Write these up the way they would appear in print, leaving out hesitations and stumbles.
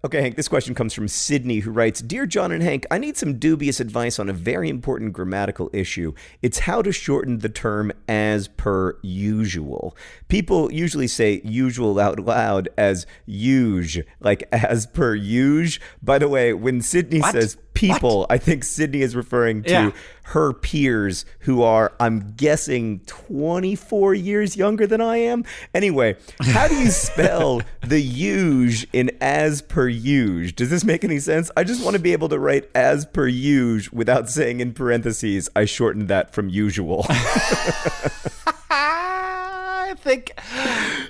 Okay, Hank, this question comes from Sydney, who writes, Dear John and Hank, I need some dubious advice on a very important grammatical issue. It's how to shorten the term as per usual. People usually say usual out loud as uge, like as per usual. By the way, when Sydney says people, I think Sydney is referring to her peers who are, I'm guessing, 24 years younger than I am. Anyway, how do you spell the uge in as per usual? Does this make any sense? I just want to be able to write as per usual without saying in parentheses, I shortened that from usual.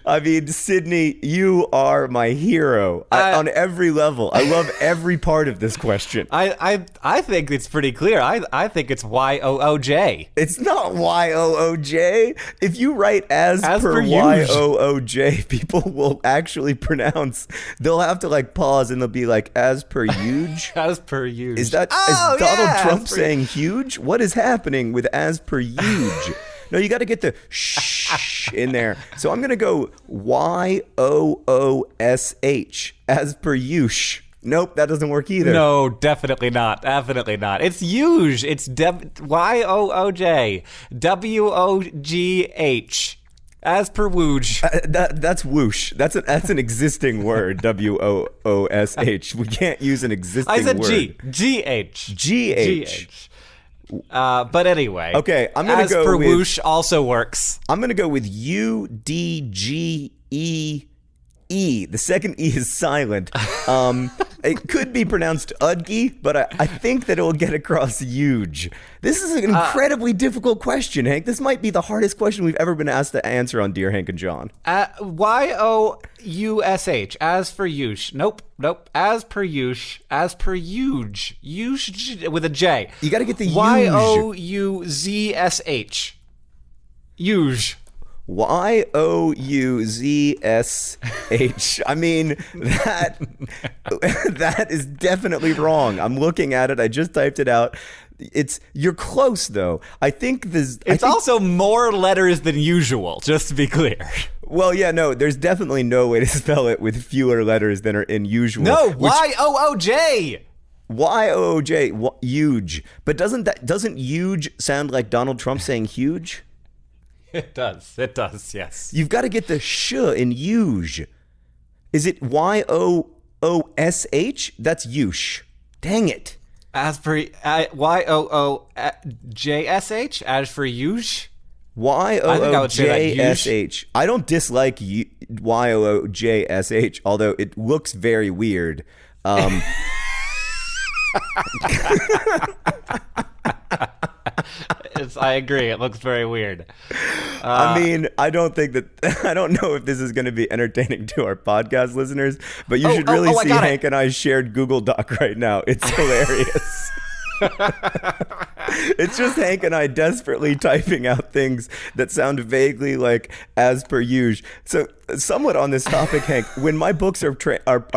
I mean, Sydney, you are my hero on every level. I love every part of this question. I think it's pretty clear. I think it's Y-O-O-J. It's not Y-O-O-J. If you write as per Y-O-O-J, people will actually pronounce. They'll have to like pause and they'll be like, as per huge? As per huge. Is Donald Trump saying huge? What is happening with as per huge? No, you got to get the shh in there. So I'm going to go Y-O-O-S-H, as per usual. Nope, that doesn't work either. No, definitely not. Definitely not. It's huge. It's Y-O-O-J. W-O-G-H. As per woosh. That's whoosh. That's an existing word, W-O-O-S-H. We can't use an existing word. I said G. G-H. G-H. But anyway. Okay, I'm going to go with... As per with... whoosh also works. I'm going to go with U-D-G-E-E. The second E is silent. It could be pronounced Udgy, but I think that it will get across huge. This is an incredibly difficult question, Hank. This might be the hardest question we've ever been asked to answer on Dear Hank and John. Y-O-U-S-H, as for ush. Nope. As per ush, as per huge. Ush with a J. You got to get the Y-O-U-Z-S-H. Huge. Y-O-U-Z-S-H. I mean, that is definitely wrong. I'm looking at it. I just typed it out. You're close though. I think it's also more letters than usual, just to be clear. Well, yeah, no, there's definitely no way to spell it with fewer letters than are in usual. No, Y-O-O-J. Y-O-O-J, huge. But doesn't huge sound like Donald Trump saying huge? It does, yes. You've got to get the sh in huge. Is it Y-O-O-S-H? That's yush. Dang it. As for Y-O-O-J-S-H? As for yush? Y-O-O-J-S-H. I don't dislike Y-O-O-J-S-H, although it looks very weird. I agree. It looks very weird. I mean, I don't know if this is going to be entertaining to our podcast listeners, but you should really see Hank and I's shared Google Doc right now. It's hilarious. It's just Hank and I desperately typing out things that sound vaguely like as per usual. So somewhat on this topic, Hank, when my books are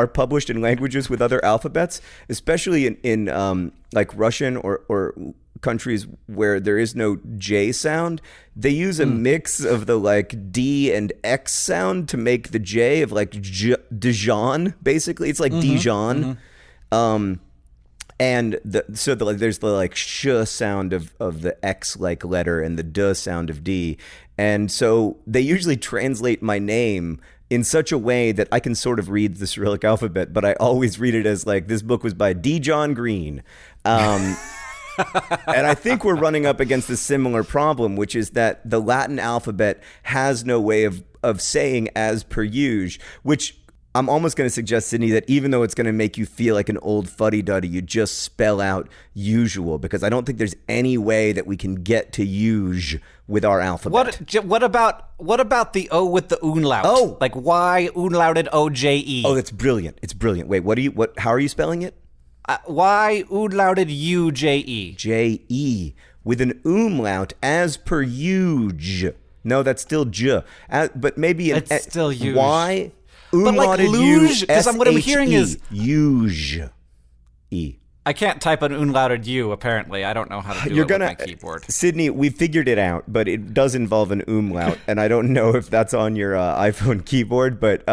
published in languages with other alphabets, especially in like Russian or countries where there is no J sound, they use a mix of the like D and X sound to make the J of like Dijon, basically. It's like Dijon. And there's the like sh sound of the X like letter and the D sound of D. And so they usually translate my name in such a way that I can sort of read the Cyrillic alphabet, but I always read it as like, this book was by D. John Green. And I think we're running up against a similar problem, which is that the Latin alphabet has no way of saying as per usual, which I'm almost going to suggest, Sydney, that even though it's going to make you feel like an old fuddy-duddy, you just spell out usual, because I don't think there's any way that we can get to usual with our alphabet. What about the O with the umlaut? Oh, like Y umlauted O-J-E. Oh, that's brilliant. It's brilliant. Wait, how are you spelling it? Y umlauted U-J-E. J-E with an umlaut as per usual. No, that's still j. But maybe it's still usual. Y. But like luge, because what I'm hearing is usual. E. I can't type an unlauted U, apparently. I don't know how to do it with my keyboard. Sydney, we figured it out, but it does involve an umlaut, and I don't know if that's on your iPhone keyboard, but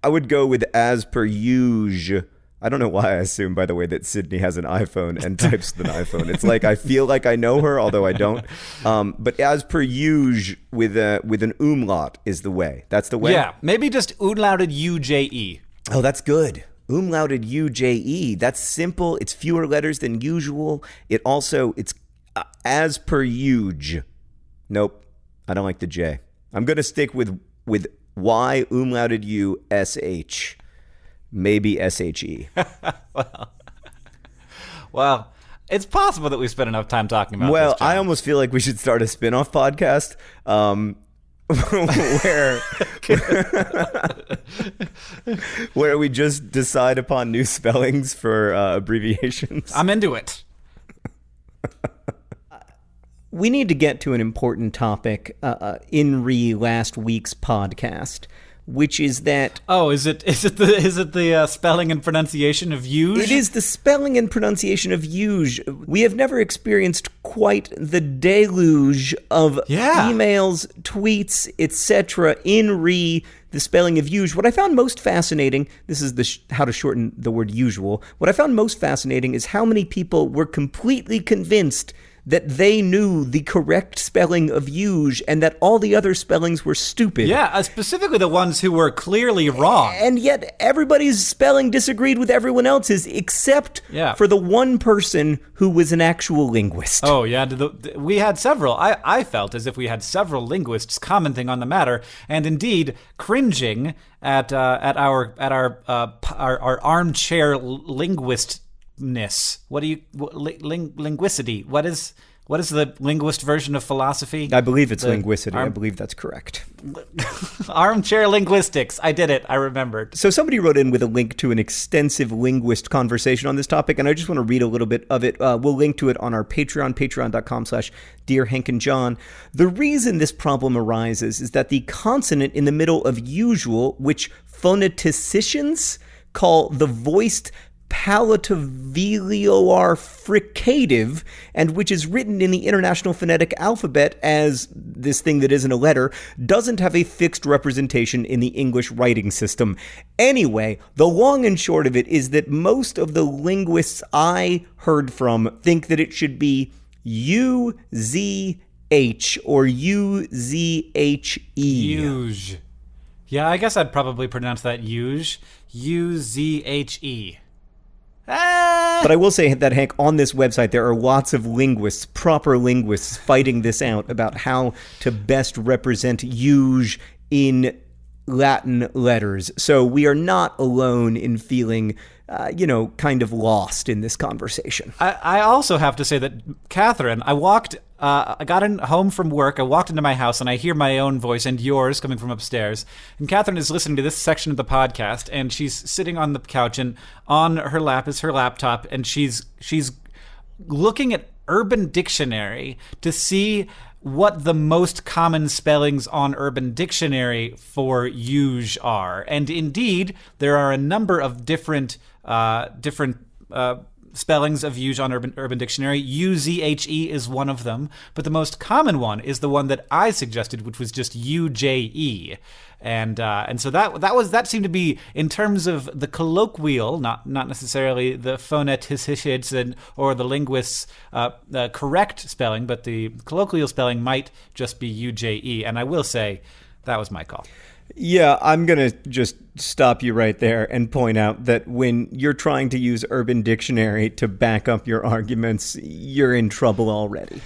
I would go with as per usual. I don't know why I assume, by the way, that Sydney has an iPhone and types with an iPhone. It's like I feel like I know her, although I don't. But as per usual with an umlaut is the way. That's the way? Yeah, maybe just umlauted UJE. Oh, that's good. Umlauted UJE. That's simple. It's fewer letters than usual. It's as per usual. Nope. I don't like the J. I'm going to stick with Y umlauted U SH. Maybe SHE. Well, it's possible that we spent enough time talking about this. Well, John. I almost feel like we should start a spin-off podcast where we just decide upon new spellings for abbreviations. I'm into it. We need to get to an important topic in last week's podcast, which is that is it the spelling and pronunciation of usual? it is the spelling and pronunciation of usual. We have never experienced quite the deluge of emails, tweets, etc. in the spelling of usual. What I found most fascinating, this is how to shorten the word usual. What I found most fascinating is how many people were completely convinced that they knew the correct spelling of usual and that all the other spellings were stupid. Yeah, specifically the ones who were clearly wrong. And yet everybody's spelling disagreed with everyone else's except for the one person who was an actual linguist. Oh, yeah. We had several. I felt as if we had several linguists commenting on the matter and indeed cringing at our armchair linguist. What do you linguicity? What is the linguist version of philosophy? I believe it's linguicity. I believe that's correct. Armchair linguistics. I did it. I remembered. So somebody wrote in with a link to an extensive linguist conversation on this topic, and I just want to read a little bit of it. We'll link to it on our Patreon, patreon.com/Dear Hank and John. The reason this problem arises is that the consonant in the middle of usual, which phoneticians call the voiced palatoveolar fricative, and which is written in the International Phonetic Alphabet as this thing that isn't a letter, doesn't have a fixed representation in the English writing system. Anyway, the long and short of it is that most of the linguists I heard from think that it should be UZH or UZHE. Uge. Yeah, I guess I'd probably pronounce that uge. UZHE. But I will say that, Hank, on this website, there are lots of linguists, proper linguists, fighting this out about how to best represent uge in Latin letters. So we are not alone in feeling, kind of lost in this conversation. I also have to say that, Catherine, I got home from work, I walked into my house, and I hear my own voice and yours coming from upstairs. And Catherine is listening to this section of the podcast, and she's sitting on the couch, and on her lap is her laptop, and she's looking at Urban Dictionary to see what the most common spellings on Urban Dictionary for uge are. And indeed, there are a number of different spellings of uge on Urban Dictionary. UZHE is one of them, but the most common one is the one that I suggested, which was just UJE. And so that seemed to be, in terms of the colloquial, not necessarily the phoneticists or the linguists' correct spelling, but the colloquial spelling might just be UJE. And I will say that was my call. Yeah, I'm going to just stop you right there and point out that when you're trying to use Urban Dictionary to back up your arguments, you're in trouble already.